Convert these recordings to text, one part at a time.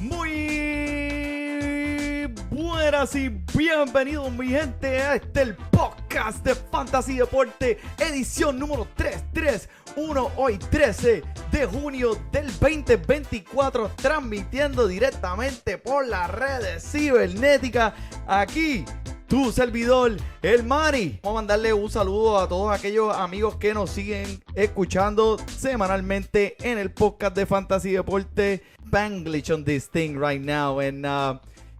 Muy buenas y bienvenidos mi gente a el podcast de Fantasy Deporte, edición número 331, hoy 13 de junio del 2024, transmitiendo directamente por las redes cibernéticas, aquí tu servidor, el Mari. Vamos a mandarle un saludo a todos aquellos amigos que nos siguen escuchando semanalmente en el podcast de Fantasy Deporte. Spanglish on this thing right now, and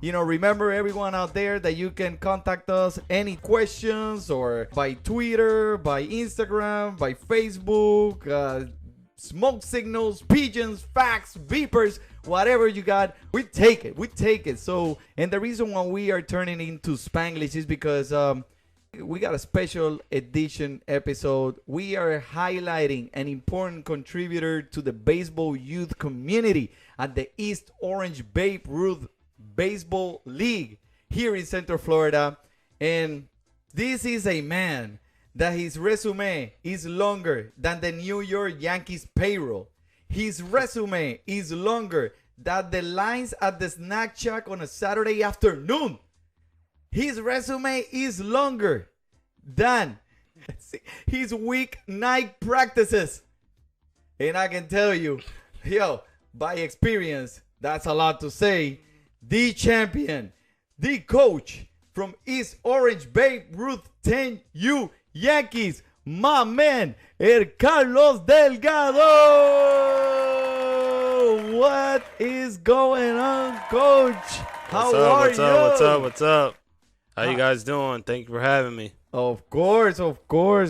remember everyone out there that you can contact us any questions or by Twitter, by Instagram, by Facebook, smoke signals, pigeons, facts, beepers, whatever you got, we take it. So, and the reason why we are turning into Spanglish is because we got a special edition episode. We are highlighting an important contributor to the baseball youth community at the East Orange Babe Ruth Beisbol League here in Centra Florida. And this is a man that his resume is longer than the New York Yankees payroll. His resume is longer than the lines at the snack shack on a Saturday afternoon. His resume is longer than his weeknight practices. And I can tell you, by experience, that's a lot to say. The champion, the coach from East Orange Babe Ruth 10U Yankees, my man, Carlos Delgado. What is going on, Coach? How are you? What's up? How you guys doing? Thank you for having me. Of course,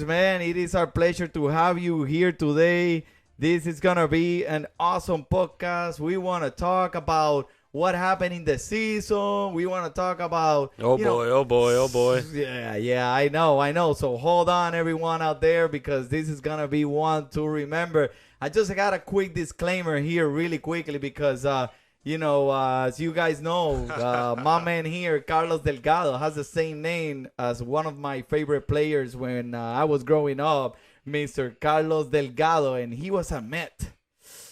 man. It is our pleasure to have you here today. This is going to be an awesome podcast. We want to talk about what happened in the season. We want to talk about... Oh boy. Yeah, I know. So hold on, everyone out there, because this is going to be one to remember. I just got a quick disclaimer here really quickly because... as you guys know, my man here, Carlos Delgado, has the same name as one of my favorite players when I was growing up, Mr. Carlos Delgado, and he was a Met.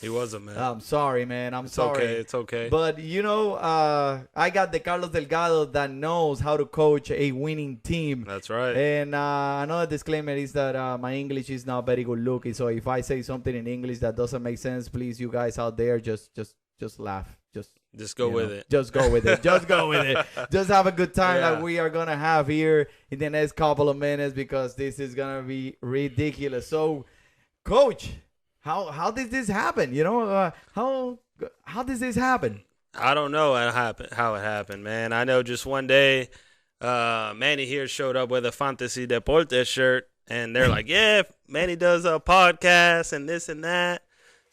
He was a Met. I'm sorry, man. I'm sorry. It's okay. But, I got the Carlos Delgado that knows how to coach a winning team. That's right. And another disclaimer is that my English is not very good looking. So if I say something in English that doesn't make sense, please, you guys out there, just laugh. Just go with it. Just go with it. Just have a good time like we are going to have here in the next couple of minutes, because this is going to be ridiculous. So, Coach, how did this happen? How did this happen? I don't know how it happened, man. I know just one day, Manny here showed up with a Fantasy Deporte shirt, and they're like, yeah, Manny does a podcast and this and that.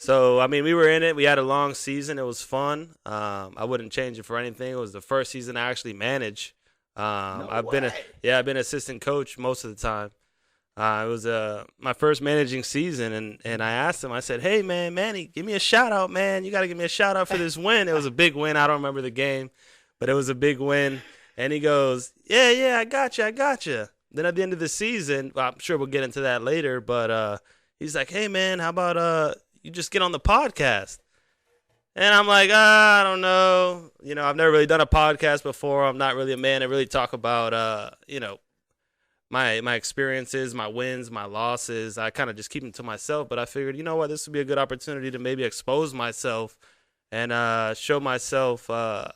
So, I mean, we were in it. We had a long season. It was fun. I wouldn't change it for anything. It was the first season I actually managed. I've been assistant coach most of the time. It was my first managing season, and I asked him, I said, hey, man, Manny, give me a shout-out, man. You got to give me a shout-out for this win. It was a big win. I don't remember the game, but it was a big win. And he goes, yeah, I got you. Then at the end of the season, well, I'm sure we'll get into that later, but he's like, hey, man, how about you just get on the podcast? And I'm like, I don't know. I've never really done a podcast before. I'm not really a man to really talk about, my experiences, my wins, my losses. I kind of just keep them to myself. But I figured, this would be a good opportunity to maybe expose myself and show myself that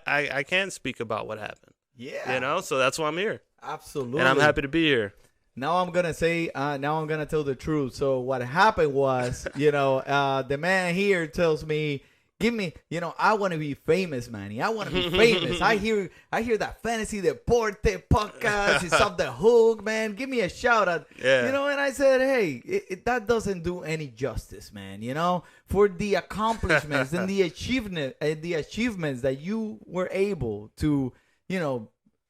I can speak about what happened. Yeah. So that's why I'm here. Absolutely. And I'm happy to be here. Now I'm going to tell the truth. So what happened was, the man here tells me, I want to be famous, Manny. I want to be famous. I hear that Fantasy Deporte podcast is off the hook, man. Give me a shout out. Yeah. And I said, hey, that doesn't do any justice, man. For the accomplishments and the achievements that you were able to,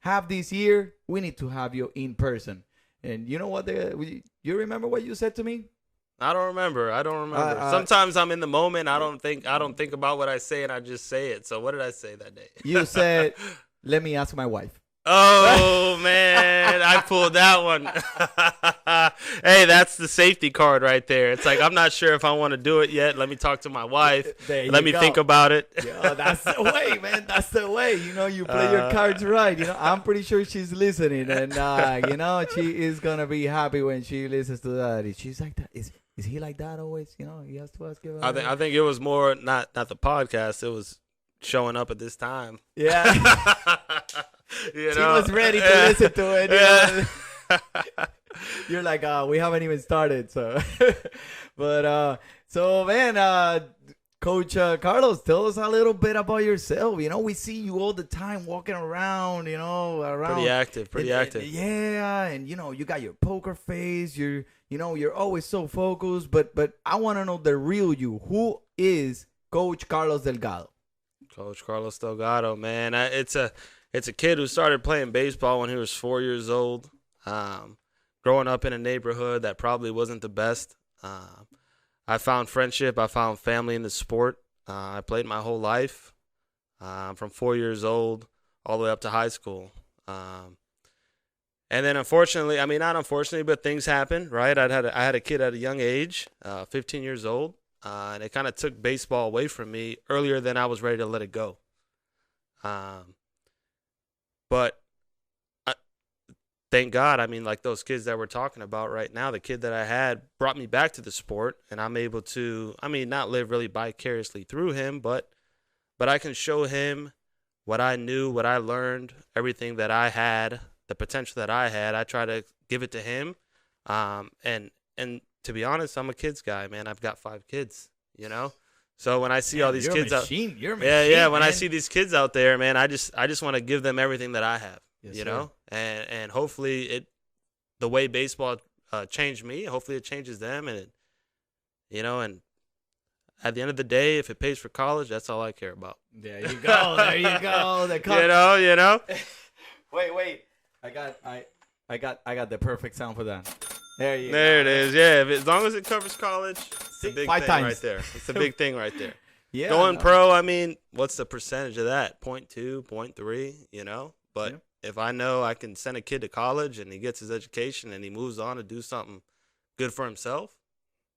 have this year, we need to have you in person. And you know what? You remember what you said to me? I don't remember. Sometimes I'm in the moment. I don't think about what I say, and I just say it. So what did I say that day? You said, let me ask my wife. Oh, man, I pulled that one. Hey, that's the safety card right there. It's like, I'm not sure if I want to do it yet. Let me talk to my wife. Let me think about it. Yeah, that's the way, man. That's the way. You play your cards right. I'm pretty sure she's listening. And, she is going to be happy when she listens to that. She's like that. Is he like that always? He has to ask about I think it was more not the podcast. It was showing up at this time. Yeah. She was ready to listen to it. Yeah. You're like, we haven't even started. So, but, man, Coach Carlos, tell us a little bit about yourself. We see you all the time walking around, around. Pretty active. Yeah. And, you got your poker face. You're always so focused. But I want to know the real you. Who is Coach Carlos Delgado? Coach Carlos Delgado, man. It's a kid who started playing baseball when he was 4 years old. Growing up in a neighborhood that probably wasn't the best. I found friendship. I found family in the sport. I played my whole life, from 4 years old all the way up to high school. And then unfortunately, not unfortunately, but things happen, right? I had a kid at a young age, 15 years old, and it kind of took baseball away from me earlier than I was ready to let it go. But thank God, like those kids that we're talking about right now, the kid that I had brought me back to the sport, and I'm able to, not live really vicariously through him, but I can show him what I knew, what I learned, everything that I had, the potential that I had. I try to give it to him. And to be honest, I'm a kids guy, man. I've got 5 kids, So when I see all these kids out, you're a machine, when man. I see these kids out there, man, I just want to give them everything that I have, Yes, and hopefully the way baseball changed me, hopefully it changes them, and and at the end of the day, if it pays for college, that's all I care about. There you go. There you go. Wait. I got the perfect sound for that. There it is. Yeah, as long as it covers college, it's a big 5 thing times. right there. It's a big thing right there. Yeah. Going pro, what's the percentage of that? 0.2, 0.3, But if I know I can send a kid to college and he gets his education and he moves on to do something good for himself,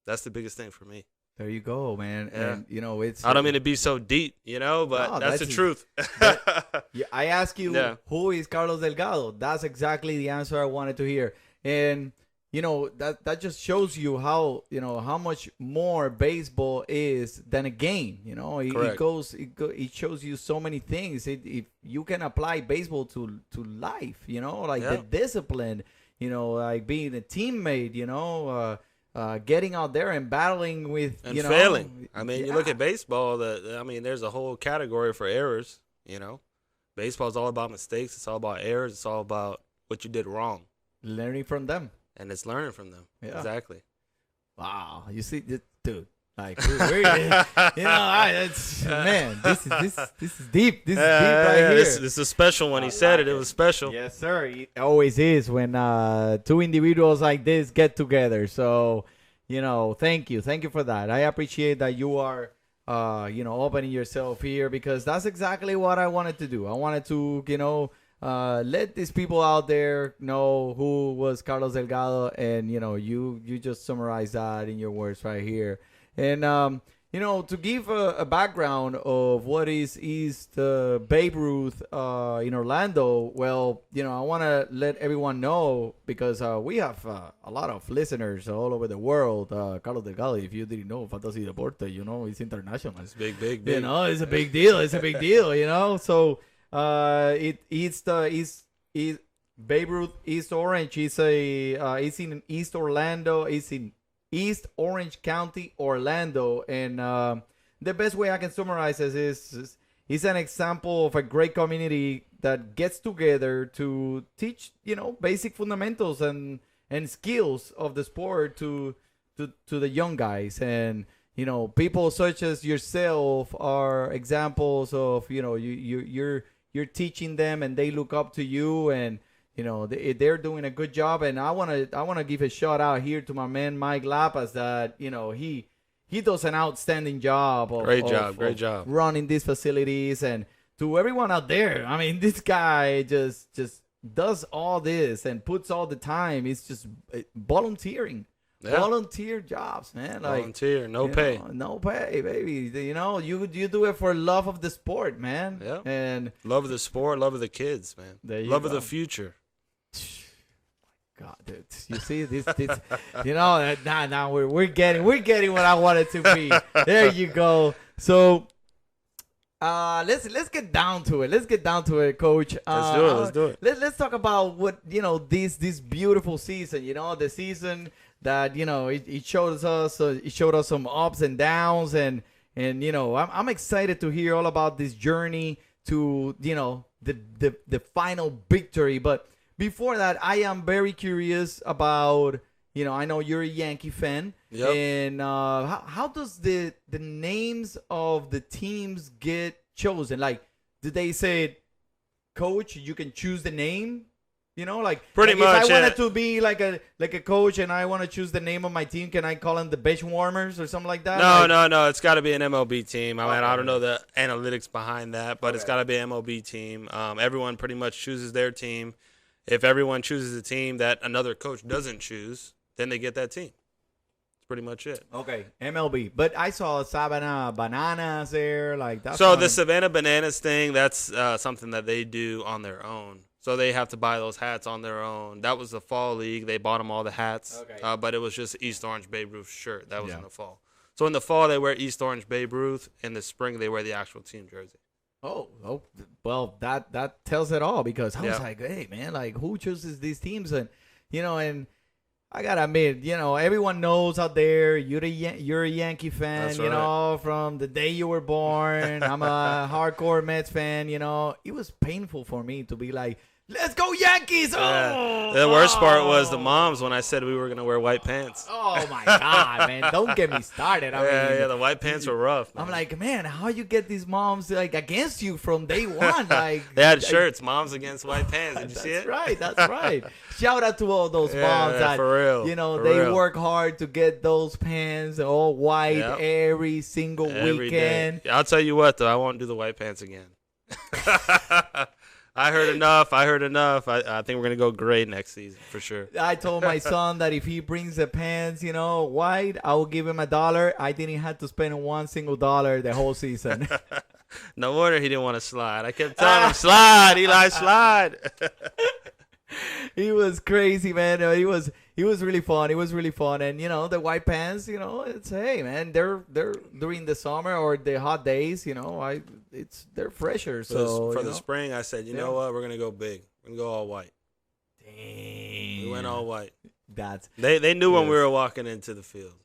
that's the biggest thing for me. There you go, man. Yeah. And it's. I don't mean to be so deep, but No, that's the truth. Yeah, I ask you, who is Carlos Delgado? That's exactly the answer I wanted to hear. And that just shows you how how much more baseball is than a game. It shows you so many things. If you can apply baseball to life, the discipline, like being a teammate, getting out there and battling with and failing. You look at baseball. There's a whole category for errors. Baseball is all about mistakes. It's all about errors. It's all about what you did wrong. Learning from them. And it's learning from them. Yeah. Exactly. Wow. You see, dude. Like, we're man, this is deep. This is deep right here. This is a special one. He said it. It was special. Yes, sir. It always is when 2 individuals like this get together. So, thank you for that. I appreciate that you are, opening yourself here, because that's exactly what I wanted to do. I wanted to, let these people out there know who was Carlos Delgado, and you just summarize that in your words right here. And to give a background of what is Babe Ruth in Orlando. Well, I want to let everyone know, because we have a lot of listeners all over the world. Carlos Delgado, if you didn't know, Fantasy Deporte, it's international. It's big. It's a big deal. It's a big deal. So. Babe Ruth East Orange. It's in East Orlando. It's in East Orange County, Orlando. And the best way I can summarize this is it's an example of a great community that gets together to teach, basic fundamentals and skills of the sport to the young guys. And people such as yourself are examples of you're teaching them, and they look up to you, and they're doing a good job. And I want to give a shout out here to my man Mike Lapas, that he does an outstanding job. Great job running these facilities, and to everyone out there, I mean, this guy just does all this and puts all the time. It's just volunteering. Yeah. Volunteer jobs, man. Like, Volunteer, no pay. No pay, baby. You do it for love of the sport, man. Yeah. And love of the sport, love of the kids, man. Love of the future. God, dude. You see this now we're getting what I wanted to be. There you go. So let's get down to it. Let's get down to it, Coach. Let's do it. Let's talk about what this beautiful season. The season that it showed us some ups and downs, and I'm excited to hear all about this journey to the final victory. But before that, I am very curious about I know you're a Yankee fan. Yep. And how does the names of the teams get chosen? Like, did they say, Coach, you can choose the name? Pretty much. If I wanted to be like a coach and I want to choose the name of my team, can I call them the bench warmers or something like that? No. It's got to be an MLB team. I mean, I don't know the analytics behind that, but it's got to be an MLB team. Everyone pretty much chooses their team. If everyone chooses a team that another coach doesn't choose, then they get that team. That's pretty much it. Okay, MLB. But I saw Savannah Bananas there. So the Savannah Bananas thing, that's something that they do on their own. So they have to buy those hats on their own. That was the fall league. They bought them all the hats. Okay. But it was just East Orange Babe Ruth shirt. That was in the fall. So in the fall, they wear East Orange Babe Ruth. In the spring, they wear the actual team jersey. Oh, well, that tells it all, because I was like, hey, man, like, who chooses these teams? And, and I got to admit, everyone knows out there you're a Yankee fan, That's right. From the day you were born. I'm a hardcore Mets fan, It was painful for me to be like, let's go Yankees! Oh, the worst part was the moms when I said we were going to wear white pants. Oh, my God, man. Don't get me started. I mean, the white pants were rough, man. I'm like, man, how you get these moms against you from day one? Like, they had shirts, moms against white pants. Did you see it? That's right. Shout out to all those moms that, for real. They work hard to get those pants all white every single weekend. Day. I'll tell you what, though, I won't do the white pants again. I heard enough. I think we're going to go gray next season for sure. I told my son that if he brings the pants, white, I will give him $1. I didn't have to spend $1 single the whole season. No wonder he didn't want to slide. I kept telling him, slide, Eli, slide. He was crazy, man. He was really fun. It was really fun. And, the white pants, it's, hey, man, they're during the summer or the hot days, they're fresher. So for the spring, I said, you know what? We're going to go big. We're going to go all white. Dang. We went all white. They knew when we were walking into the field.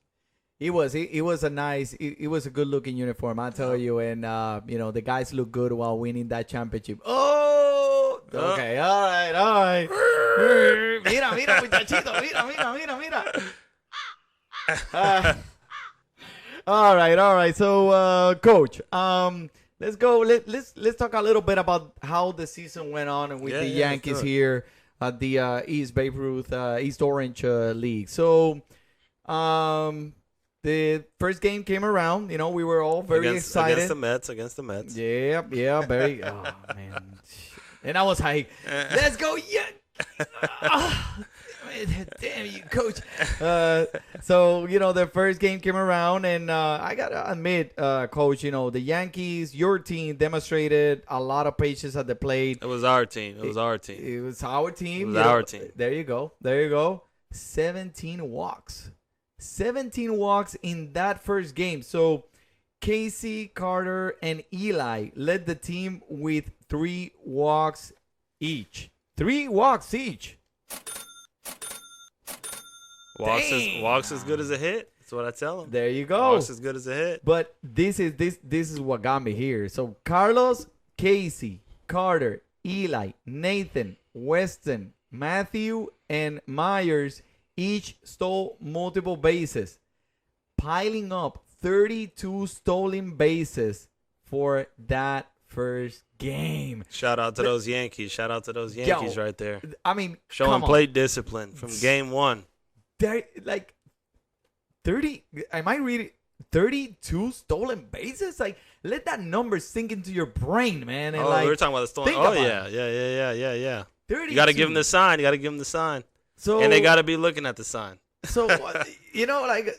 It was a good looking uniform, I tell you. And, the guys look good while winning that championship. Oh, okay. All right. Mira, muchachito. Mira. All right. So, Coach, let's go. Let's talk a little bit about how the season went on with the Yankees here at the East Babe Ruth East Orange League. So, the first game came around. We were all very excited. Against the Mets. Yeah, very. Oh, man. And I was like, let's go, damn you, Coach. So, the first game came around, and I got to admit, Coach, the Yankees, your team, demonstrated a lot of patience at the plate. It was our team. It was our team. There you go. 17 walks. 17 walks in that first game. So, Casey, Carter, and Eli led the team with 3 walks each. 3 walks each. Walks as good as a hit. That's what I tell them. There you go. Walks as good as a hit. But this is what got me here. So Carlos, Casey, Carter, Eli, Nathan, Weston, Matthew, and Myers each stole multiple bases, piling up 32 stolen bases for that first game. Shout out to those Yankees. Right there. I mean, showing plate discipline from game one. They're like 30. Am I reading 32 stolen bases? Like, let that number sink into your brain, man. And we were talking about the Storm. Oh, yeah. You got to give them the sign. So, and they got to be looking at the sign. So, like,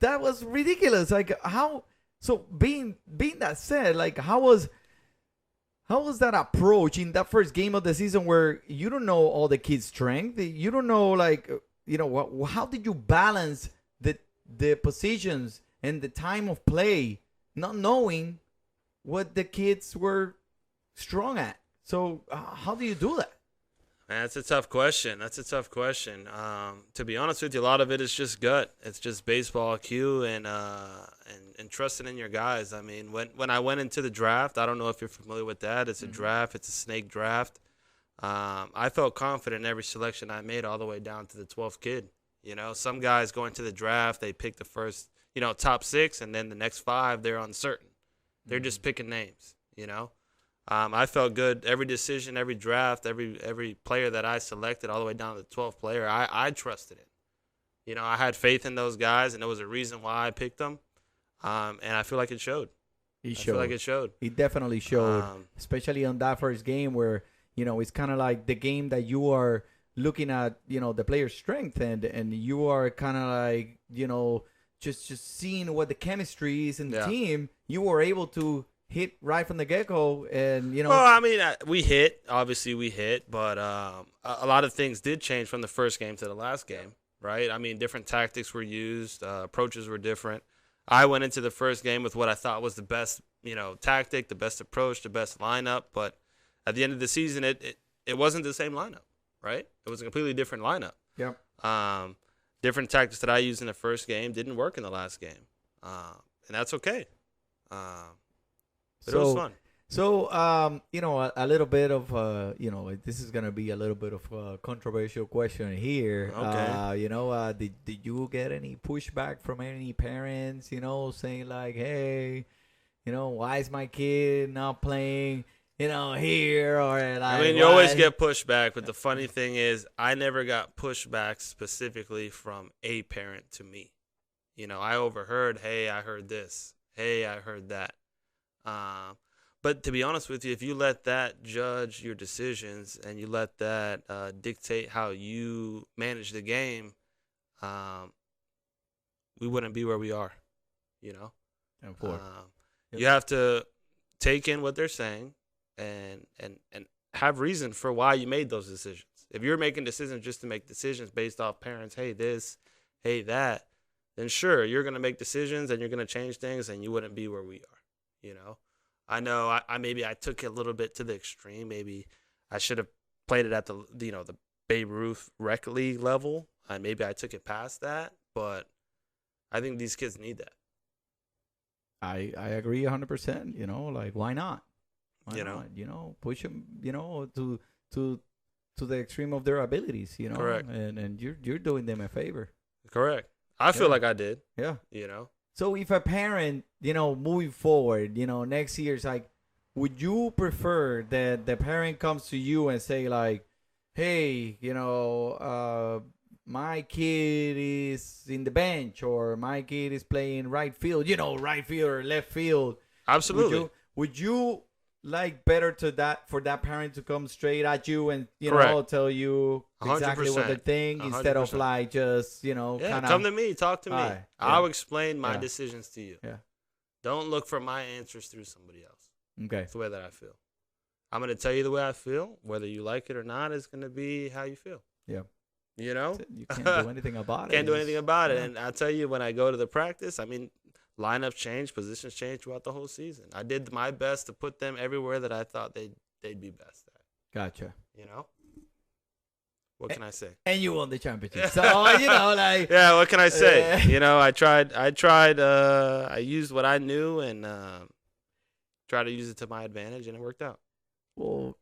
that was ridiculous. Like, how? So, being that said, like, how was that approach in that first game of the season where you don't know all the kids' strength? You don't know, like, how did you balance the positions and the time of play, not knowing what the kids were strong at? So, how do you do that? Man, that's a tough question. To be honest with you, a lot of it is just gut. It's just baseball IQ and trusting in your guys. I mean, when I went into the draft, I don't know if you're familiar with that. It's a draft. It's a snake draft. I felt confident in every selection I made all the way down to the 12th kid. Some guys go into the draft, they pick the first, top 6, and then the next 5, they're uncertain. They're just picking names, I felt good. Every decision, every draft, every player that I selected all the way down to the 12th player, I trusted in. I had faith in those guys, and there was a reason why I picked them. And I feel like it showed. I feel like it showed. It definitely showed, especially on that first game where, it's kind of like the game that you are looking at, the player's strength and you are kind of like, just seeing what the chemistry is in the team. You were able to hit right from the get-go and, Well, I mean, we hit. Obviously, we hit. But a lot of things did change from the first game to the last game, right? I mean, different tactics were used. Approaches were different. I went into the first game with what I thought was the best, tactic, the best approach, the best lineup. But at the end of the season, it wasn't the same lineup, right? It was a completely different lineup. Yep. Different tactics that I used in the first game didn't work in the last game. And that's okay. But it was fun. So, a little bit of, this is going to be a little bit of a controversial question here. Okay. Did you get any pushback from any parents, saying like, hey, why is my kid not playing, here? Or like, I mean, you always get pushback, but the funny thing is I never got pushback specifically from a parent to me. I overheard, hey, I heard this. Hey, I heard that. But to be honest with you, if you let that judge your decisions and you let that dictate how you manage the game, we wouldn't be where we are, Of course. You have to take in what they're saying and have reason for why you made those decisions. If you're making decisions just to make decisions based off parents, hey, this, hey, that, then sure, you're going to make decisions and you're going to change things and you wouldn't be where we are. I know I maybe I took it a little bit to the extreme. Maybe I should have played it at the the Babe Ruth rec league level. Maybe I took it past that, but I think these kids need that. I agree 100%. Like, why not? Why not? Push them, to the extreme of their abilities. Correct. And you're doing them a favor. Correct. I feel like I did. Yeah. So if a parent, moving forward, next year, it's like, would you prefer that the parent comes to you and say like, hey, my kid is in the bench or my kid is playing right field, right field or left field? Absolutely. Would you like better for that parent to come straight at you and, Correct. tell you exactly 100%. what they think 100%. instead of like just, kind of come to me, talk to me. Right. I'll explain my decisions to you. Yeah. Don't look for my answers through somebody else. Okay. That's the way that I feel. I'm going to tell you the way I feel. Whether you like it or not is going to be how you feel. Yeah. You know? You can't do anything about it. Can't do anything about it. And I'll tell you, when I go to the practice, I mean, lineups change, positions change throughout the whole season. I did my best to put them everywhere that I thought they'd be best at. Gotcha. What can I say? And you won the championship. So, like... Yeah, what can I say? I used what I knew and tried to use it to my advantage, and it worked out. Well,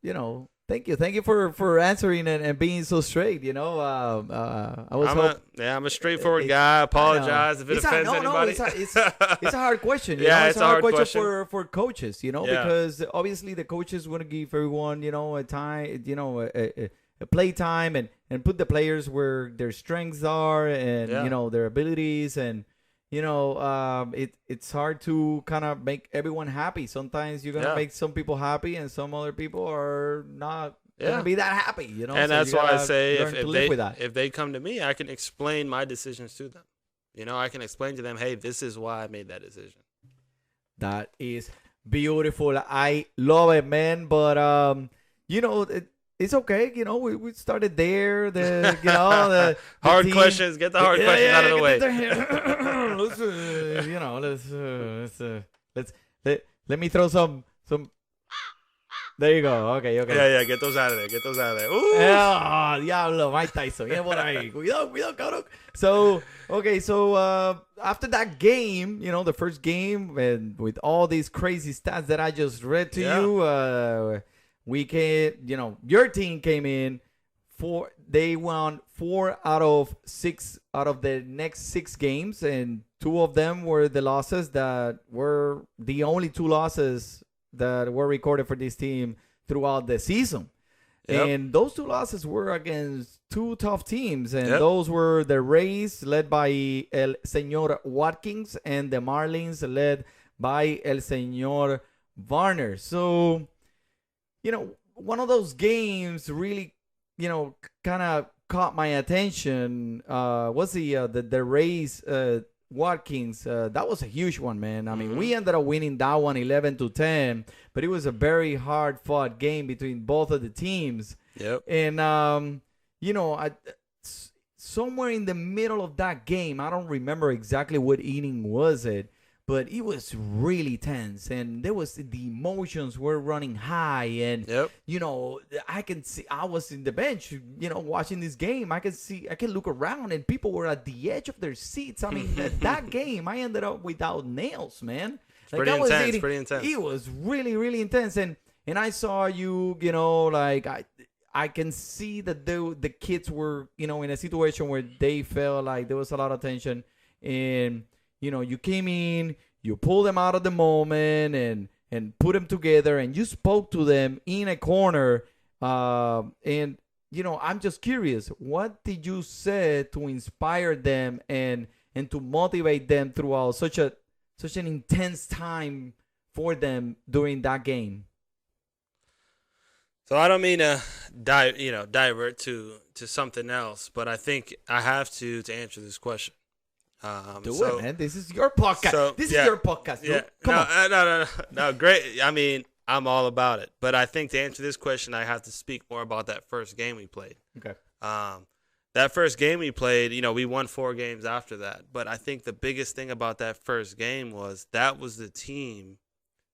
thank you. Thank you for answering and being so straight, I'm a straightforward guy. I apologize if it offends anybody. It's a hard question. It's a hard question for coaches, because obviously the coaches want to give everyone, a time, a play time and put the players where their strengths are and, their abilities and, it's hard to kind of make everyone happy. Sometimes you're gonna make some people happy, and some other people are not gonna be that happy. And so that's why I say if they come to me, I can explain my decisions to them. I can explain to them, hey, this is why I made that decision. That is beautiful. I love it, man. But it's okay. We started there. The hard team. Questions. Get the hard questions out of the way. Let me throw some. There you go. Okay. Yeah. Get those out of there. Ooh. Diablo, Mike Tyson. Por ahí. Cuidado, cabrón. So after that game, the first game, and with all these crazy stats that I just read to you, we came, your team came in. They won 4 out of 6 out of the next 6 games, and 2 of them were the losses that were the only 2 losses that were recorded for this team throughout the season. Yep. And those 2 losses were against 2 tough teams, and those were the Rays, led by El Señor Watkins, and the Marlins, led by El Señor Varner. So, one of those games really, kind of caught my attention. Was the Rays Watkins? That was a huge one, man. I mean, we ended up winning that one 11-10, but it was a very hard fought game between both of the teams. Yep. And somewhere in the middle of that game, I don't remember exactly what inning was it, but it was really tense, and the emotions were running high, and I can see, I was in the bench, watching this game. I can look around, and people were at the edge of their seats. I mean, that game, I ended up without nails, man. Pretty intense. It was really, really intense, and I saw you, I can see that the kids were, in a situation where they felt like there was a lot of tension, and you came in, you pulled them out of the moment and put them together, and you spoke to them in a corner. And I'm just curious, what did you say to inspire them and to motivate them throughout such an intense time for them during that game? So I don't mean to divert to something else, but I think I have to answer this question. Do it, man. This is your podcast. This is your podcast. Yeah. No. Great. I mean, I'm all about it. But I think to answer this question, I have to speak more about that first game we played. Okay. That first game we played, we won 4 games after that. But I think the biggest thing about that first game was that was the team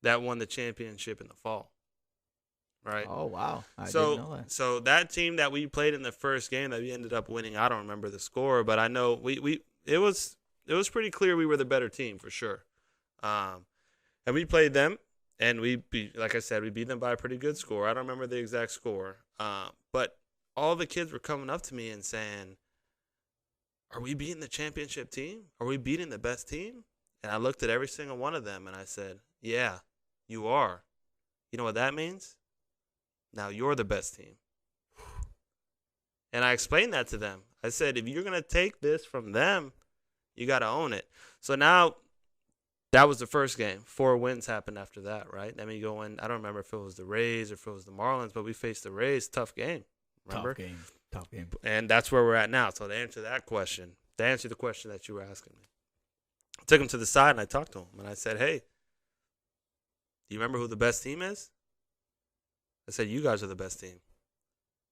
that won the championship in the fall. Right. Oh, wow. I didn't know that. So that team that we played in the first game that we ended up winning, I don't remember the score, but I know it was pretty clear we were the better team for sure. And we played them, and like I said, we beat them by a pretty good score. I don't remember the exact score. But all the kids were coming up to me and saying, are we beating the championship team? Are we beating the best team? And I looked at every single one of them, and I said, yeah, you are. You know what that means? Now you're the best team. And I explained that to them. I said, if you're going to take this from them, you got to own it. So now that was the first game. 4 wins happened after that, right? Then we go in. I don't remember if it was the Rays or if it was the Marlins, but we faced the Rays. Tough game. Remember? Tough game. And that's where we're at now. So to answer the question that you were asking me, I took him to the side and I talked to him. And I said, hey, do you remember who the best team is? I said, you guys are the best team.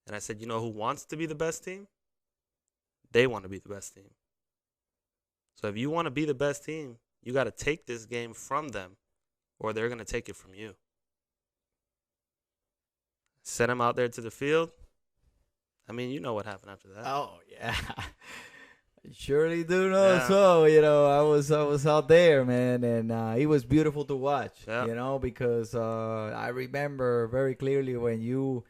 And I said, you know who wants to be the best team? They want to be the best team. So if you want to be the best team, you got to take this game from them, or they're going to take it from you. Sent him out there to the field. I mean, you know what happened after that. Oh, yeah. I surely do know. Yeah. So, I was out there, man, and it was beautiful to watch, because I remember very clearly when you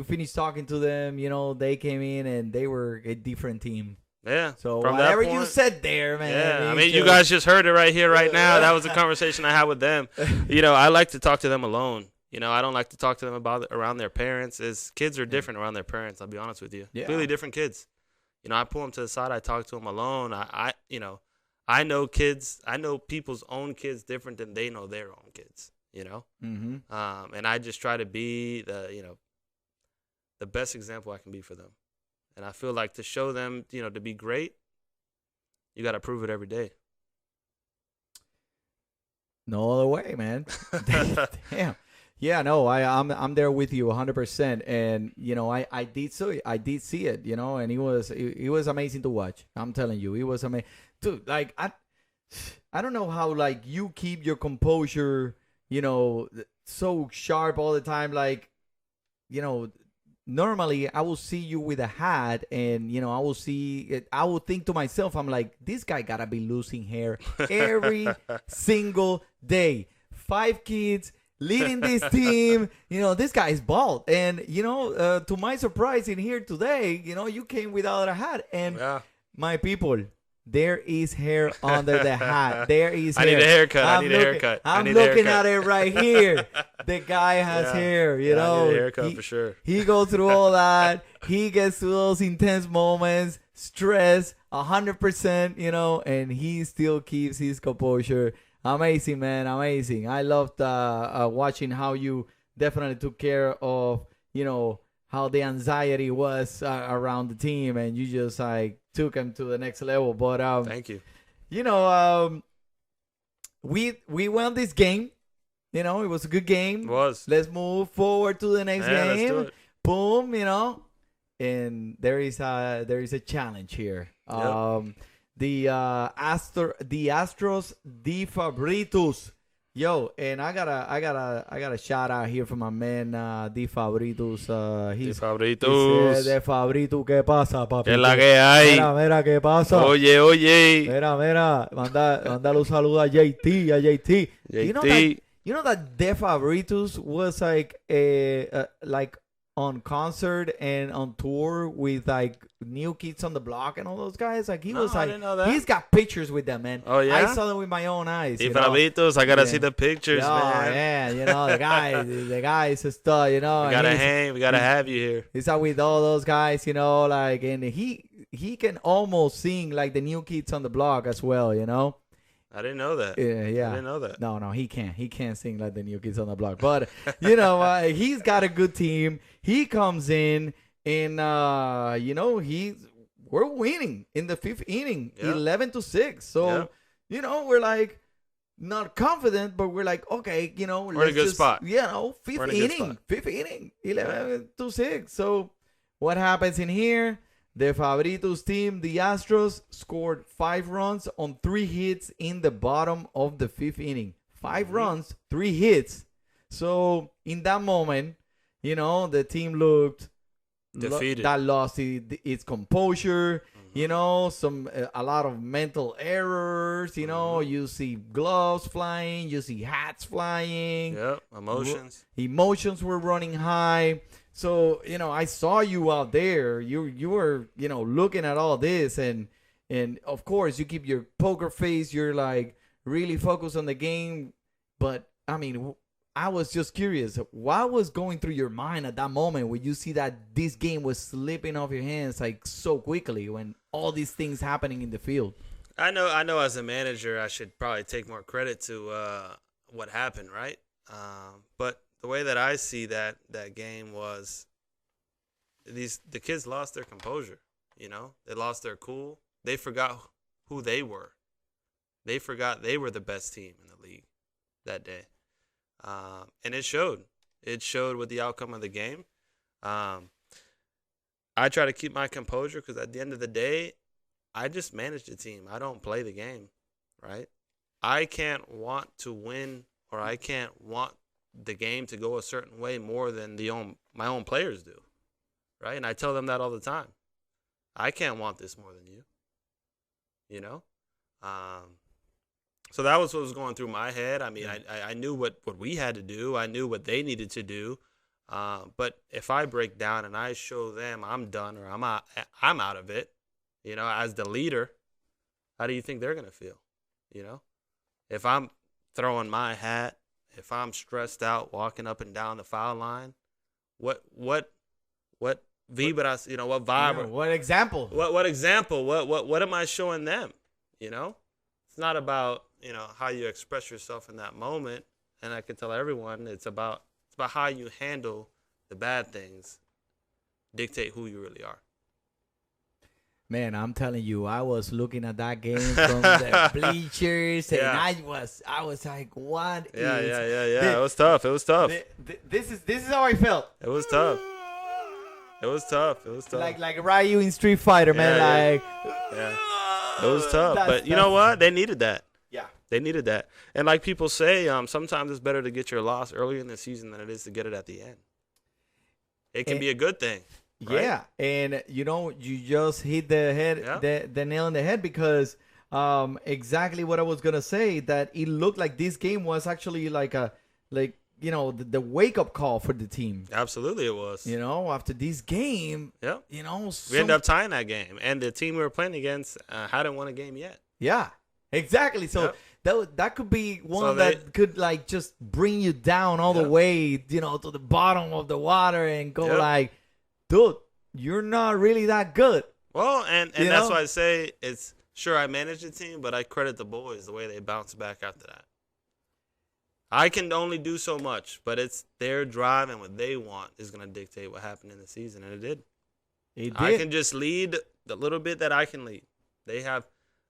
finished talking to them, they came in and they were a different team. Yeah. So whatever you said there, man. Yeah. I mean, you guys just heard it right here, right now. That was a conversation I had with them. I like to talk to them alone. I don't like to talk to them around their parents. Kids are different around their parents. I'll be honest with you. Yeah. Really different kids. I pull them to the side. I talk to them alone. I I know people's own kids different than they know their own kids, Mm-hmm. And I just try to be the best example I can be for them. And I feel like to show them, to be great, you got to prove it every day. No other way, man. Damn. Yeah, no, I'm there with you 100%, and I did see it, and it was amazing to watch. I'm telling you, it was amazing, dude. Like I don't know how like you keep your composure, so sharp all the time. Like, normally I will see you with a hat, and I will see it. I will think to myself, I'm like, this guy gotta be losing hair every single day. 5 kids. Leading this team, this guy is bald. And, to my surprise in here today, you came without a hat. And my people, there is hair under the hat. There is hair. I need a haircut. I'm looking at it right here. The guy has hair, I need a haircut for sure. He goes through all that. He gets through those intense moments, stress, 100%, and he still keeps his composure. Amazing, man. Amazing. I loved watching how you definitely took care of, how the anxiety was around the team, and you just like took them to the next level. But thank you. We won this game. It was a good game. It was. Let's move forward to the next game. Let's do it. Boom, and there is a challenge here. Yep. The Astros de Fabritos. Yo, and I gotta shout out here for my man de Fabritos. De Fabritos. De Fabrito, ¿qué pasa, papi? ¿Qué es la que hay? Mira, ¿qué pasa? Oye. Mira, mandale un saludo a JT. JT. You know that De Fabritos was like like on concert and on tour with like New Kids on the Block and all those guys. Like I didn't know that. He's got pictures with them, man. Oh yeah, I saw them with my own eyes. De Fabritos, I gotta see the pictures, Yeah, man. the guy is a stud. We gotta have you here. He's out with all those guys, like, and he can almost sing like the New Kids on the Block as well, I didn't know that. Yeah. I didn't know that. No, he can't. He can't sing like the New Kids on the Block. But, he's got a good team. He comes in and, we're winning in the 5th inning, 11-6. So, we're like not confident, but we're like, okay, we're in a good spot. 5th inning, 11-6. So what happens in here? The Fabritos team, the Astros, scored 5 runs on 3 hits in the bottom of the 5th inning. 5 runs, 3 hits. So in that moment, the team looked defeated. That lost its composure. A lot of mental errors. You see gloves flying, you see hats flying. Yep, Emotions were running high. So, I saw you out there. You were, looking at all this, and of course you keep your poker face. You're like really focused on the game. But I mean, I was just curious, what was going through your mind at that moment when you see that this game was slipping off your hands like so quickly when all these things happening in the field? I know. As a manager, I should probably take more credit to what happened, right? But the way that I see that game was the kids lost their composure. They lost their cool. They forgot who they were. They forgot they were the best team in the league that day. And it showed. It showed with the outcome of the game. I try to keep my composure because at the end of the day, I just manage the team. I don't play the game, right? I can't want to win, or I can't want the game to go a certain way more than my own players do, right? And I tell them that all the time. I can't want this more than you, So that was what was going through my head. I mean, I knew what we had to do. I knew what they needed to do. But if I break down and I show them I'm done or I'm out of it, as the leader, how do you think they're going to feel? If I'm throwing my hat, if I'm stressed out walking up and down the foul line, what vibras, what vibe? What example? What example? What am I showing them? it's not about, how you express yourself in that moment. And I can tell everyone it's about how you handle the bad things dictate who you really are. Man, I'm telling you, I was looking at that game from the bleachers, and I was like, "What?" Yeah. It was tough. This is how I felt. It was tough. Like Ryu in Street Fighter, man. Yeah. It was tough, but you know what? They needed that. Yeah, they needed that. And like people say, sometimes it's better to get your loss early in the season than it is to get it at the end. It can be a good thing. Right? Yeah, and you just hit the head, the nail on the head, because exactly what I was gonna say, that it looked like this game was actually the wake up call for the team. Absolutely, it was. After this game, we ended up tying that game, and the team we were playing against hadn't won a game yet. Yeah, exactly. So that could be one that could just bring you down all the way, to the bottom of the water and go dude, you're not really that good. Well, and that's why I say it's sure I managed the team, but I credit the boys the way they bounced back after that. I can only do so much, but it's their drive and what they want is going to dictate what happened in the season, and it did. I can just lead the little bit that I can lead.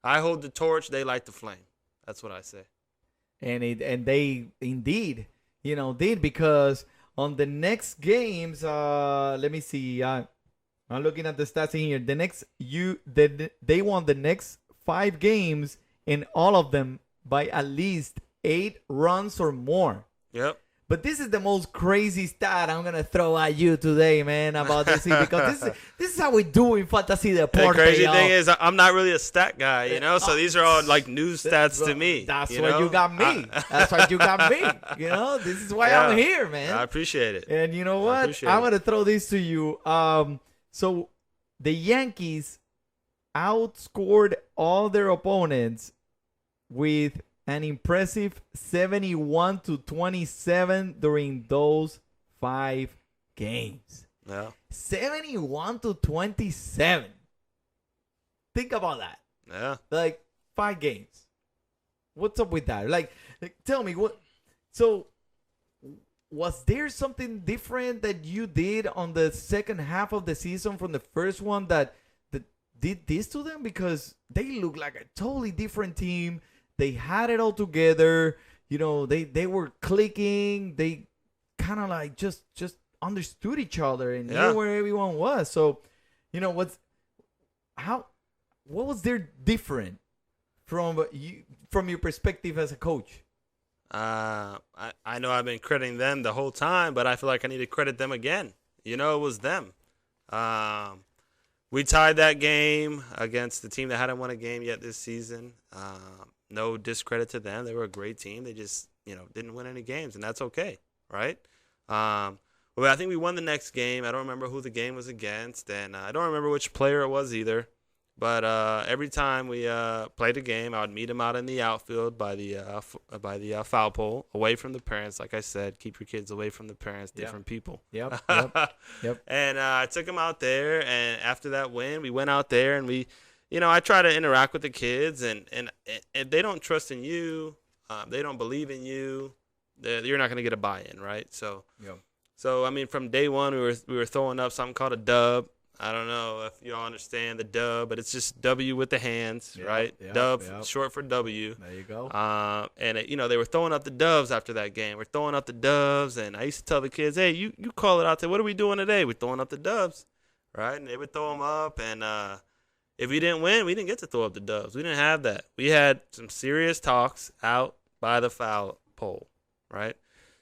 I hold the torch, they light the flame. That's what I say. And they indeed, did, because on the next games, let me see. I'm looking at the stats in here. They won the next 5 games, and all of them by at least 8 runs or more. Yep. But this is the most crazy stat I'm gonna throw at you today, man, about this thing, because this is how we do in Fantasy Deporte. The crazy thing is, I'm not really a stat guy, so these are all like news stats to me. That's why you got me. That's why you got me. This is why I'm here, man. I appreciate it. And you know what? I'm gonna throw this to you. So the Yankees outscored all their opponents with an impressive 71-27 during those 5 games. Yeah. 71-27. Think about that. Yeah. 5 games. What's up with that? Tell me what. So, was there something different that you did on the second half of the season from the first one that did this to them? Because they look like a totally different team. They had it all together. They were clicking. They kind of just understood each other and knew where everyone was. So, what was there different from your perspective as a coach? I know I've been crediting them the whole time, but I feel like I need to credit them again. It was them. We tied that game against the team that hadn't won a game yet this season. No discredit to them. They were a great team. They just, didn't win any games, and that's okay, right? Well, I think we won the next game. I don't remember who the game was against, and I don't remember which player it was either. But every time we played a game, I would meet him out in the outfield by the foul pole, away from the parents. Like I said, keep your kids away from the parents, different people. Yep. And I took him out there, and after that win, we went out there, and we, I try to interact with the kids, and if they don't trust in you, they don't believe in you, you're not going to get a buy-in, right? So, I mean, from day one, we were throwing up something called a dub. I don't know if you all understand the dub, but it's just W with the hands, right? Dub, short for W. There you go. And they were throwing up the doves after that game. We're throwing up the doves, and I used to tell the kids, "Hey, you call it out there. What are we doing today? We're throwing up the doves, right?" And they would throw them up, and if we didn't win, we didn't get to throw up the doves. We didn't have that. We had some serious talks out by the foul pole, right?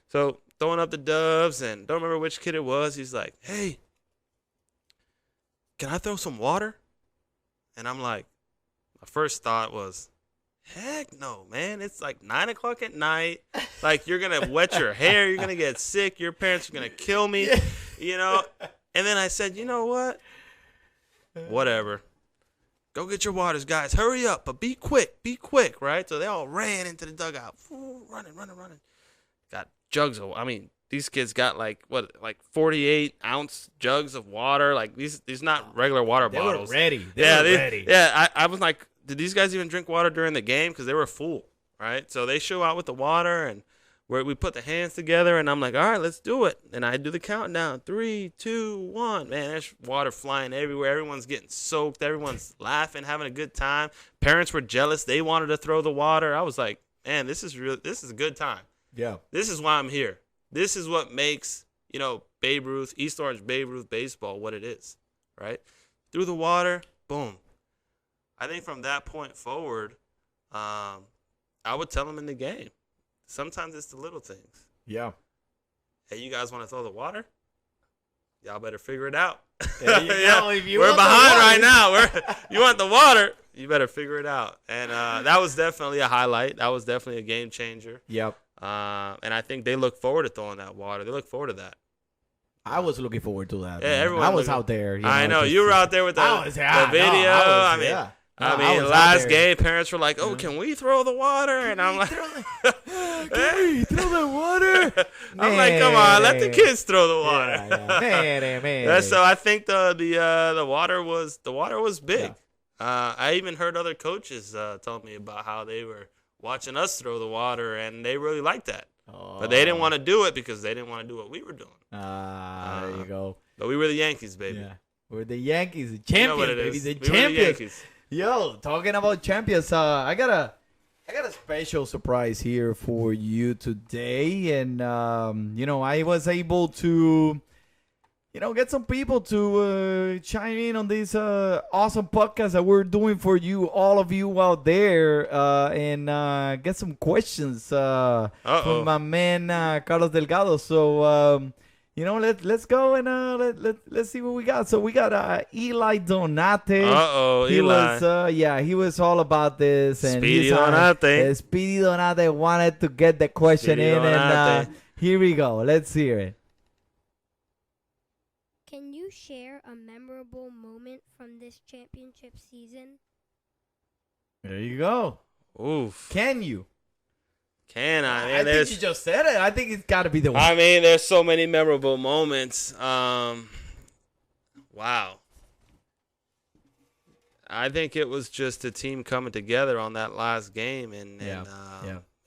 So throwing up the doves, and don't remember which kid it was. He's like, "Hey, can I throw some water?" And I'm like, my first thought was, heck no, man. It's like 9 o'clock at night. Like, you're going to wet your hair. You're going to get sick. Your parents are going to kill me, And then I said, you know what? Whatever. Go get your waters, guys. Hurry up, but be quick, right? So they all ran into the dugout. Running. Got jugs of, these kids got like 48-ounce jugs of water. Like these not regular water bottles. They were ready. Yeah, I was like, did these guys even drink water during the game? Because they were full, right? So they show out with the water, and we put the hands together, and I'm like, all right, let's do it. And I do the countdown, 3, 2, 1. Man, there's water flying everywhere. Everyone's getting soaked. Everyone's laughing, having a good time. Parents were jealous. They wanted to throw the water. I was like, man, this is a good time. Yeah. This is why I'm here. This is what makes, Babe Ruth, East Orange Babe Ruth baseball what it is, right? Through the water, boom. I think from that point forward, I would tell them in the game. Sometimes it's the little things. Yeah. Hey, you guys want to throw the water? Y'all better figure it out. Yeah, if you we're want the behind water. right now. You want the water? You better figure it out. And that was definitely a highlight. That was definitely a game changer. Yep. And I think they look forward to throwing that water. They look forward to that. I was looking forward to that. Yeah, man. everyone I was looked- out there. I know. You were out there with the video. I mean, last game, parents were like, "Oh, can we throw the water?" And I'm like, Can we throw the water? I'm like, come on, let the kids throw the water. Man. So I think the water was big. Yeah. I even heard other coaches tell me about how they were watching us throw the water, and they really liked that. But they didn't want to do it because they didn't want to do what we were doing. There you go. But we were the Yankees, baby. Yeah. We're the Yankees, the You know champions, what it baby, is. the We were the champions. Yankees. Yo, talking about champions, I got a special surprise here for you today, and I was able to, get some people to chime in on this awesome podcast that we're doing for you, all of you out there, and get some questions from my man Carlos Delgado. So. Let's go and let's see what we got. So we got Eli Donate. Eli. He was all about this. And Speedy Donate. Speedy Donate wanted to get the question Speedy in, Donate. and here we go. Let's hear it. Can you share a memorable moment from this championship season? There you go. Oof. Can you? Can I? Man, I think you just said it. I think it's got to be the one. I mean, there's so many memorable moments. Wow. I think it was just the team coming together on that last game and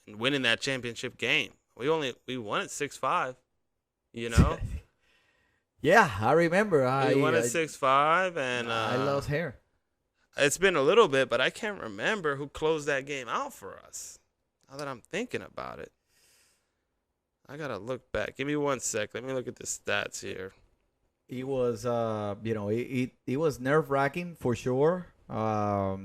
winning that championship game. We won it 6-5. Yeah, I remember. We won it 6-5, and I lost hair. It's been a little bit, but I can't remember who closed that game out for us. Now that I'm thinking about it, I gotta look back. Give me 1 sec. Let me look at the stats here. It was, it was nerve wracking for sure. That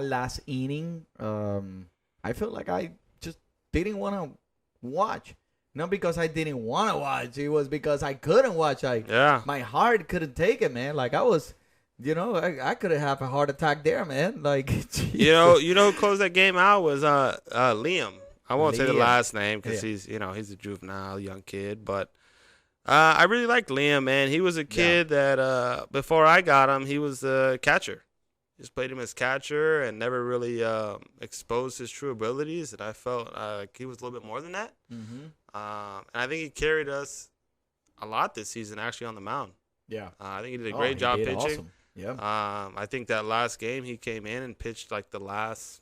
last inning, I felt like I just didn't want to watch. Not because I didn't want to watch. It was because I couldn't watch. My heart couldn't take it, man. Like I was. I could have a heart attack there, man. Like, Jesus. Who closed that game out was Liam. I won't say the last name because he's a juvenile young kid, but I really liked Liam, man. He was a kid that before I got him, he was a catcher. Just played him as catcher and never really exposed his true abilities. And I felt like he was a little bit more than that. Mm-hmm. And I think he carried us a lot this season, actually on the mound. Yeah, I think he did a great job pitching. Awesome. Yeah. I think that last game he came in and pitched like the last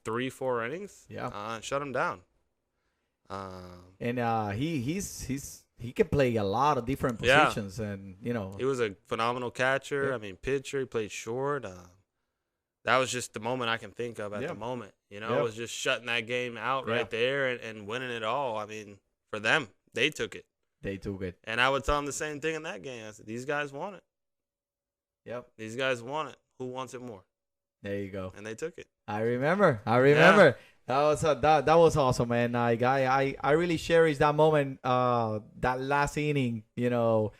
3-4 innings. Yeah. And shut him down. And he can play a lot of different positions, and he was a phenomenal catcher. Yeah. I mean, pitcher. He played short. That was just the moment I can think of at the moment. It was just shutting that game out right there and winning it all. I mean, for them, they took it. They took it. And I would tell them the same thing in that game. I said, these guys want it. Yep. These guys want it. Who wants it more? There you go. And they took it. I remember. That was awesome, man. Like I really cherish that moment, that last inning, and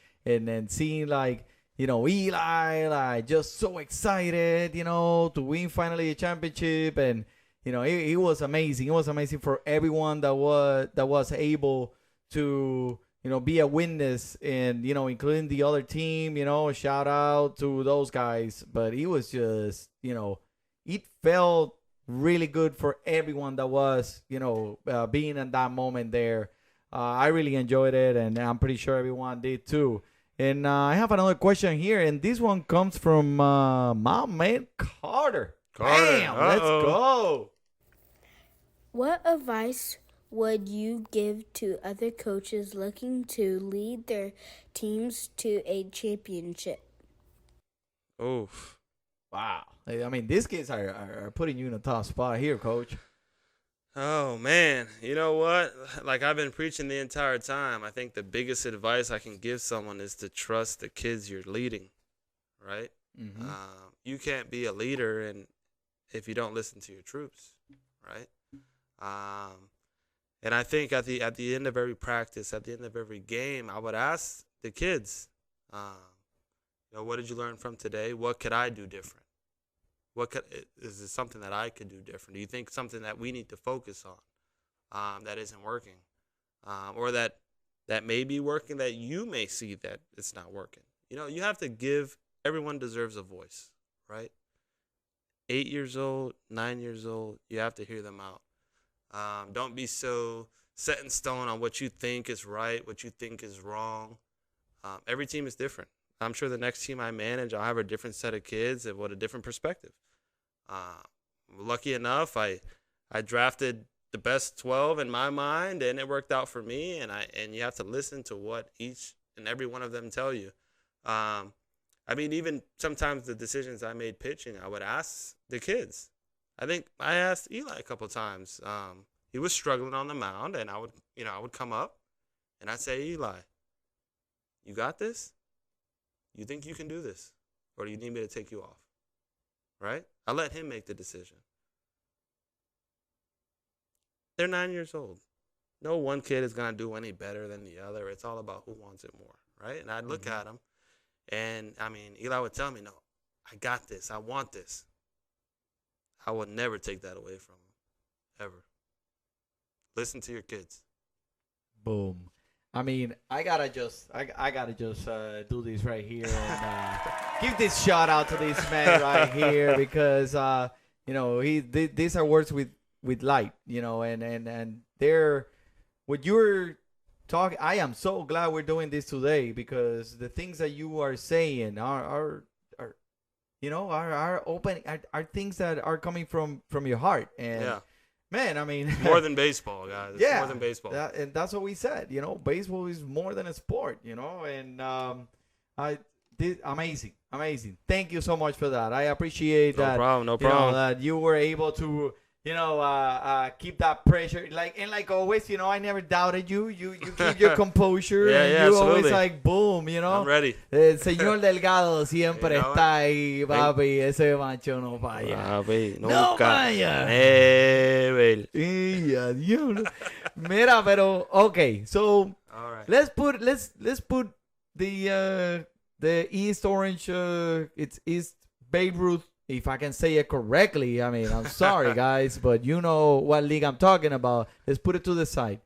then seeing Eli like just so excited, to win finally a championship, and it was amazing. It was amazing for everyone that was able to be a witness, and including the other team. Shout out to those guys. But it was just it felt really good for everyone that was being in that moment there. I really enjoyed it, and I'm pretty sure everyone did too. And I have another question here, and this one comes from my man Carter. Bam, let's go. What advice would you give to other coaches looking to lead their teams to a championship? Oof. Wow. I mean, these kids are putting you in a tough spot here, Coach. Oh, man. You know what? Like I've been preaching the entire time. I think the biggest advice I can give someone is to trust the kids you're leading, right? Mm-hmm. You can't be a leader if you don't listen to your troops, right? And I think at the end of every practice, at the end of every game, I would ask the kids, what did you learn from today? What could I do different? Is there something that I could do different? Do you think something that we need to focus on that isn't working, or that may be working that you may see that it's not working? You have to give. Everyone deserves a voice, right? 8 years old, 9 years old, you have to hear them out. Don't be so set in stone on what you think is right, what you think is wrong. Every team is different. I'm sure the next team I manage, I'll have a different set of kids and with a different perspective. Lucky enough, I drafted the best 12 in my mind, and it worked out for me. And you have to listen to what each and every one of them tell you. I mean, even sometimes the decisions I made pitching, I would ask the kids. I think I asked Eli a couple of times. He was struggling on the mound, and I would come up, and I'd say, Eli, you got this? You think you can do this? Or do you need me to take you off? Right? I let him make the decision. They're 9 years old. No one kid is going to do any better than the other. It's all about who wants it more, right? And I'd look at him, and, I mean, Eli would tell me, no, I got this. I want this. I would never take that away from him, ever. Listen to your kids. Boom. I mean, I gotta just do this right here and give this shout out to this man right here because these are words with light, and they're what you're talking. I am so glad we're doing this today because the things that you are saying are open are things that are coming from your heart and. Yeah. Man, I mean, more than baseball, guys. It's more than baseball. And that's what we said. Baseball is more than a sport. And I did amazing. Thank you so much for that. I appreciate that. No problem. That you were able to, keep that pressure. Like always, I never doubted you. You keep your composure. Yeah, and you absolutely. always boom, I'm ready. El señor Delgado siempre está ahí, papi. Ese macho no falla. Papi, No nunca. falla. Never. Yeah, diablo. Mira, pero okay. So All right. let's put the East Orange. It's East Babe Ruth. If I can say it correctly, I mean, I'm sorry, guys, but you know what league I'm talking about. Let's put it to the side.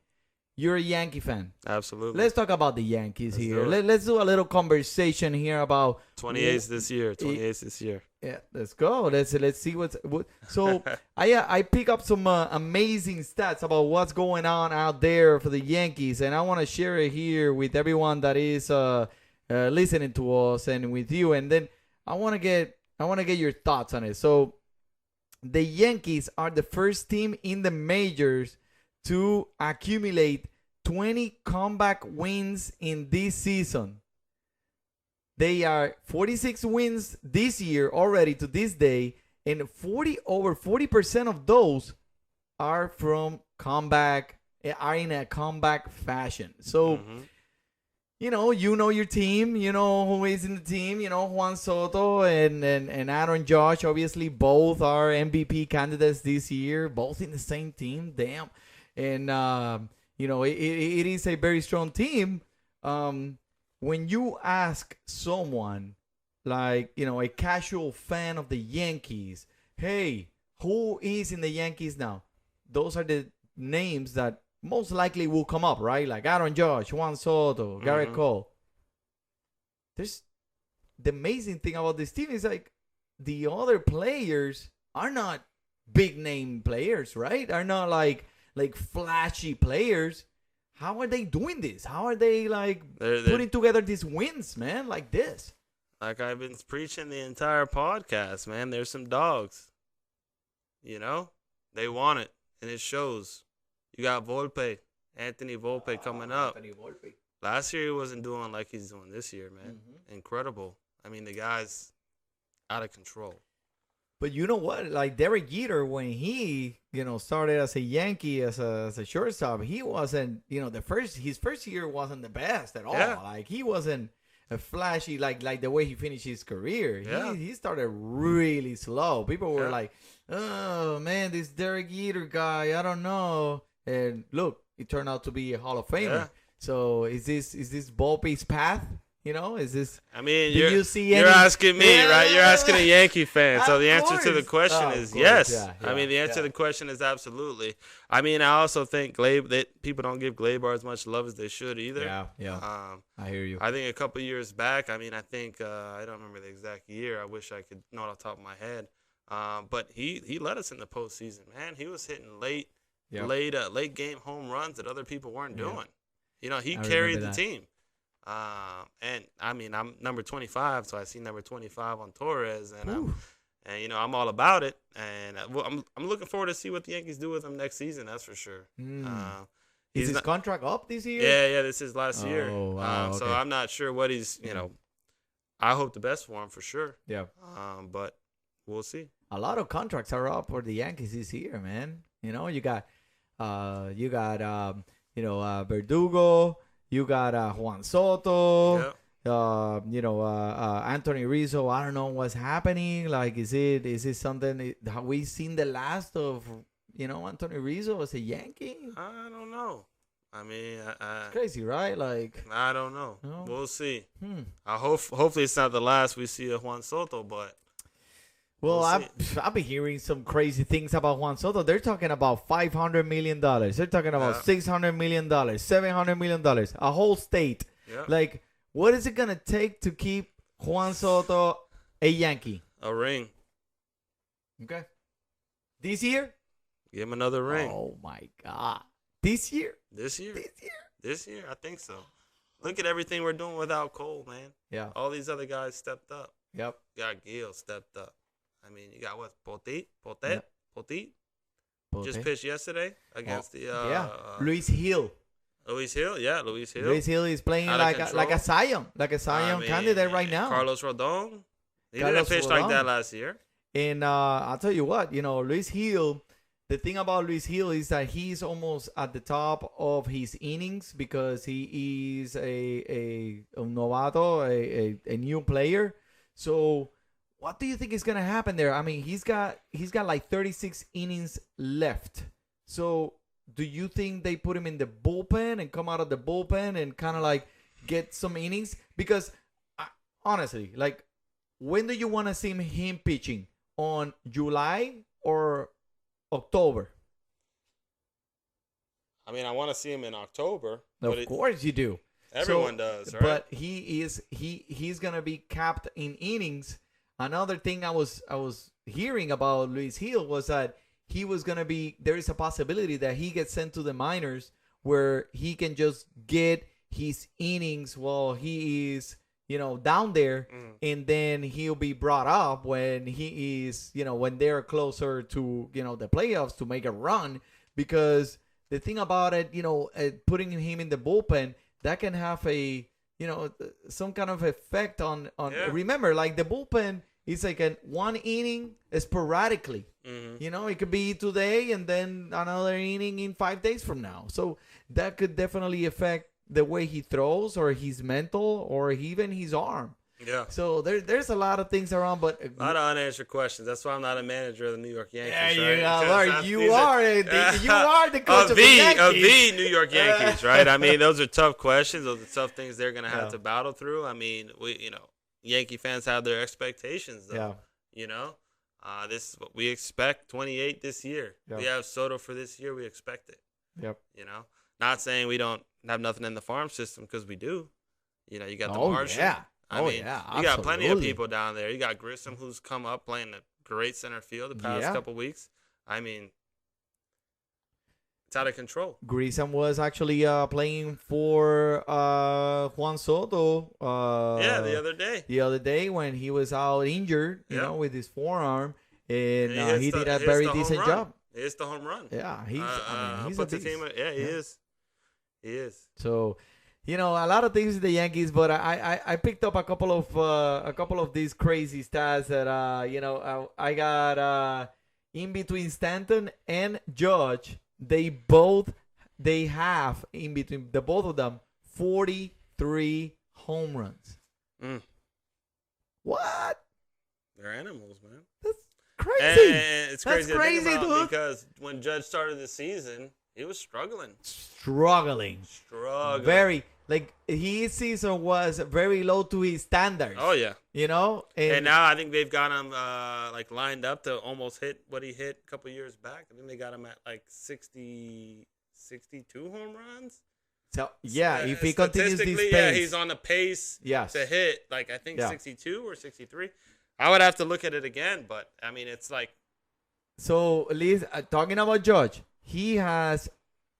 You're a Yankee fan. Absolutely. Let's talk about the Yankees here. do it. Let's do a little conversation here about 28th this year. 28th this year. Yeah, let's go. Let's see what. So I pick up some amazing stats about what's going on out there for the Yankees, and I want to share it here with everyone that is listening to us and with you. And then I want to get your thoughts on it. So the Yankees are the first team in the majors to accumulate 20 comeback wins in this season. They are 46 wins this year already to this day, and over 40% of those are from are in a comeback fashion. So, you know your team, you know who is in the team, Juan Soto and Aaron Judge, obviously both are MVP candidates this year, both in the same team, damn. And, it is a very strong team. When you ask someone like, a casual fan of the Yankees, hey, who is in the Yankees now? Those are the names that most likely will come up, right? Like Aaron Judge, Juan Soto, Garrett Cole. The amazing thing about this team is like the other players are not big name players, right? Are not like flashy players. how are they doing this? How are they like They're- putting together these wins, man, like this? Like I've been preaching the entire podcast, man. There's some dogs. You know, they want it, and it shows. You got Volpe, Anthony Volpe coming up. Anthony Volpe. Last year he wasn't doing like he's doing this year, man. Incredible. I mean, the guy's out of control. But you know what? Like Derek Jeter, when he, started as a Yankee, as a shortstop, he wasn't, his first year wasn't the best at all. Yeah. Like he wasn't a flashy, like the way he finished his career. Yeah. He started really slow. People were Yeah. like, oh man, this Derek Jeter guy, I don't know. And look, it turned out to be a Hall of Famer. Yeah. So is this Volpe's path? Is this? I mean, Do you're, you see you're any- asking me, Yeah. right? You're asking a Yankee fan. So Of the answer to the course. question Of is course. yes. Yeah, I mean, the answer to yeah. the question is absolutely. I mean, I also think that people don't give Gleyber as much love as they should either. Yeah. I hear you. I think a couple years back, I don't remember the exact year. I wish I could know it off the top of my head. But he led us in the postseason, man. He was hitting late game home runs that other people weren't doing. He I carried remember the that. team. And I mean, I'm number 25, so I see number 25 on Torres, and I'm all about it. And I'm looking forward to see what the Yankees do with him next season. That's for sure. Is his contract up this year? Yeah, this is last year. Oh, wow, So okay. I'm not sure what he's. I hope the best for him for sure. Yeah. But we'll see. A lot of contracts are up for the Yankees this year, man. You got Verdugo. You got Juan Soto. Yeah. Anthony Rizzo. I don't know what's happening. Like, is it something? Have we seen the last of Anthony Rizzo as a Yankee? I don't know. I mean, It's crazy, right? Like, I don't know. No? We'll see. Hopefully it's not the last we see of Juan Soto, but well, We'll I've been hearing some crazy things about Juan Soto. They're talking about $500 million. They're talking about $600 million, $700 million, a whole state. yeah, Like, what is it going to take to keep Juan Soto a Yankee? a ring. Okay. This year? Give him another ring. Oh, my God. This year? This year? This year? This year, I think so. Look at everything we're doing without Cole, man. Yeah. All these other guys stepped up. Yep. You got Gil stepped up. I mean, you got what? Potit? Just pitched yesterday against the Luis Hill. Luis Hill. Yeah, Luis Hill. Luis Hill is playing Out of like a control. Cy Young candidate right now. Carlos Rodon. He Carlos didn't pitch like Rodon. that last year. And I'll tell you what, Luis Hill, the thing about Luis Hill is that he's almost at the top of his innings because he is a novato, a new player. So what do you think is going to happen there? I mean, he's got like 36 innings left. So do you think they put him in the bullpen and come out of the bullpen and kind of like get some innings? Because honestly, like, when do you want to see him pitching? On July or October? I mean, I want to see him in October. Of course you do. Everyone does, right? But he's gonna be capped in innings. Another thing I was hearing about Luis Hill was that he was gonna be. There is a possibility that he gets sent to the minors where he can just get his innings while he is down there, and then he'll be brought up when he is, when they're closer to, the playoffs to make a run. Because the thing about it, putting him in the bullpen, that can have a, some kind of effect on. Yeah. Remember, like the bullpen is like one inning sporadically. It could be today and then another inning in 5 days from now. So that could definitely affect the way he throws or his mental or even his arm. Yeah. So there's a lot of things around, but A lot of unanswered questions. That's why I'm not a manager of the New York Yankees. yeah, you right? you are the coach of the Yankees. Of the New York Yankees, right? I mean, those are tough questions. Those are tough things they're gonna have to battle through. I mean, Yankee fans have their expectations, though. Yeah. This is what we expect. 28 this year. Yeah. We have Soto for this year. We expect it. Yep. Not saying we don't have nothing in the farm system, because we do. You got the Oh, Martian. yeah. I mean, yeah. you got plenty of Absolutely. people down there. You got Grissom, who's come up playing a great center field the past Yeah. couple weeks. I mean, It's out of control. Grissom was actually playing for Juan Soto. The other day. The other day when he was out injured, you know, with his forearm, and he did a very decent job. It's the home run. Yeah, he's a beast. He is. So, you know, a lot of things in the Yankees, but I picked up a couple of these crazy stats that you know, I got in between Stanton and Judge. They have in between the both of them 43 home runs. What? They're animals, man. That's crazy. And it's crazy, dude. Because when Judge started the season, he was struggling. Very, like, his season was very low to his standards. Oh, yeah. You know? And now I think they've got him like lined up to almost hit what he hit a couple years back. I think they got him at like 62 home runs. So, yeah, if he continues this pace. Yeah, he's on the pace to hit, like, I think 62 or 63. I would have to look at it again, but, I mean, it's like. So, Liz, talking about Judge, he has,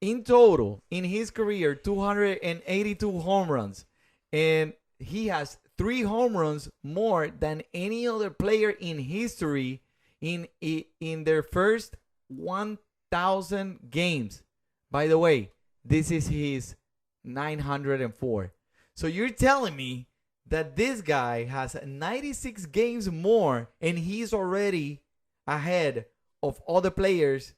in total, in his career, 282 home runs. And he has 3 home runs more than any other player in history in their first 1,000 games. By the way, this is his 904. So you're telling me that this guy has 96 games more and he's already ahead of other players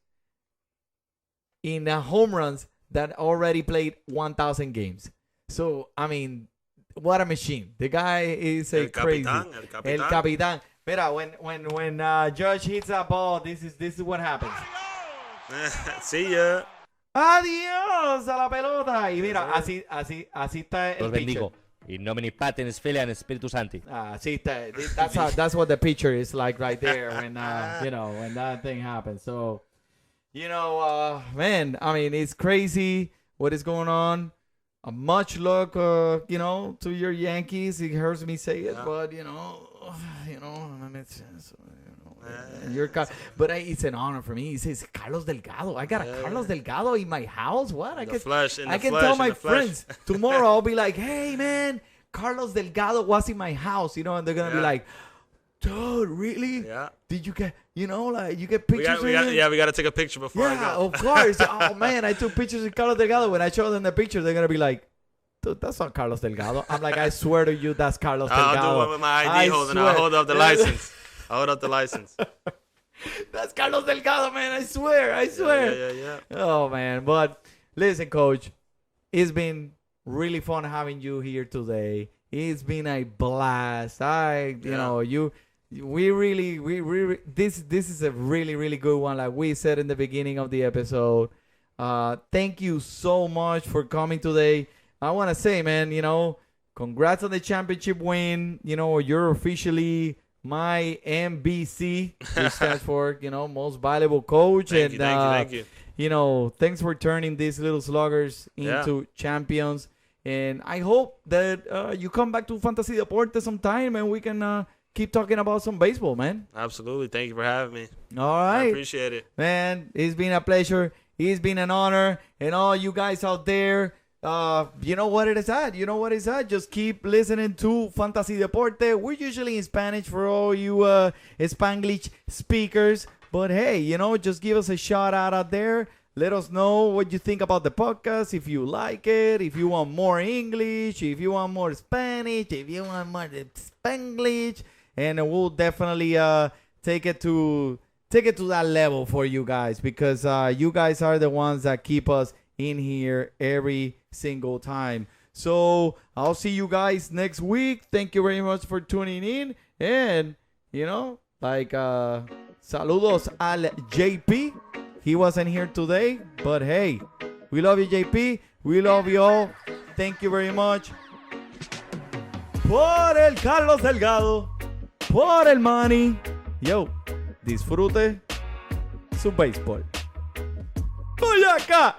in home runs that already played 1,000 games. So, I mean, what a machine. The guy is crazy. El Capitán. Mira, when Judge hits that ball, this is what happens. See ya. Adiós a la pelota. Y mira, así está el Los bendigo. In nomine Patens, Filii, and Spiritus Sancti. Así está. That's what the picture is like right there when you know, when that thing happens. So, you know, man, I mean, it's crazy what is going on. Much luck, you know, to your Yankees. It hurts me say it, but you know, I mean, it's but it's an honor for me. He says Carlos Delgado. I got a Carlos Delgado in my house. What? I can tell my friends tomorrow. I'll be like, hey man, Carlos Delgado was in my house. You know, and they're gonna be like, dude, really? Yeah. Did you get, you know, like you get pictures? We got to take a picture before I go. Yeah, of course. Oh man, I took pictures of Carlos Delgado. When I show them the picture, they're gonna be like, dude, that's not Carlos Delgado. I'm like, I swear to you, that's Carlos Delgado. I'll do one with my ID holding. I'll hold up the license. That's Carlos Delgado, man. I swear. Yeah. Oh, man. But listen, Coach, it's been really fun having you here today. It's been a blast. You know, we really, this is a really, really good one. Like we said in the beginning of the episode. Thank you so much for coming today. I want to say, man, you know, congrats on the championship win. You know, you're officially my MVC, which stands for, you know, most valuable coach. Thank you. You know, thanks for turning these little sluggers into champions. And I hope that you come back to Fantasy Deporte sometime and we can keep talking about some baseball, man. Absolutely. Thank you for having me. All right. I appreciate it. Man, it's been a pleasure. It's been an honor. And all you guys out there, you know what it is at. You know what it's at. Just keep listening to Fantasy Deporte. We're usually in Spanish for all you Spanglish speakers. But hey, you know, just give us a shout out there. Let us know what you think about the podcast. If you like it, if you want more English, if you want more Spanish, if you want more Spanglish, and we'll definitely take it to that level for you guys, because you guys are the ones that keep us in here every single time. So I'll see you guys next week. Thank you very much for tuning in. And, you know, like, saludos al JP. He wasn't here today, but hey, we love you, JP. We love you all. Thank you very much. Por el Carlos Delgado, por el Manny. Yo, disfrute su béisbol. ¡Voy acá!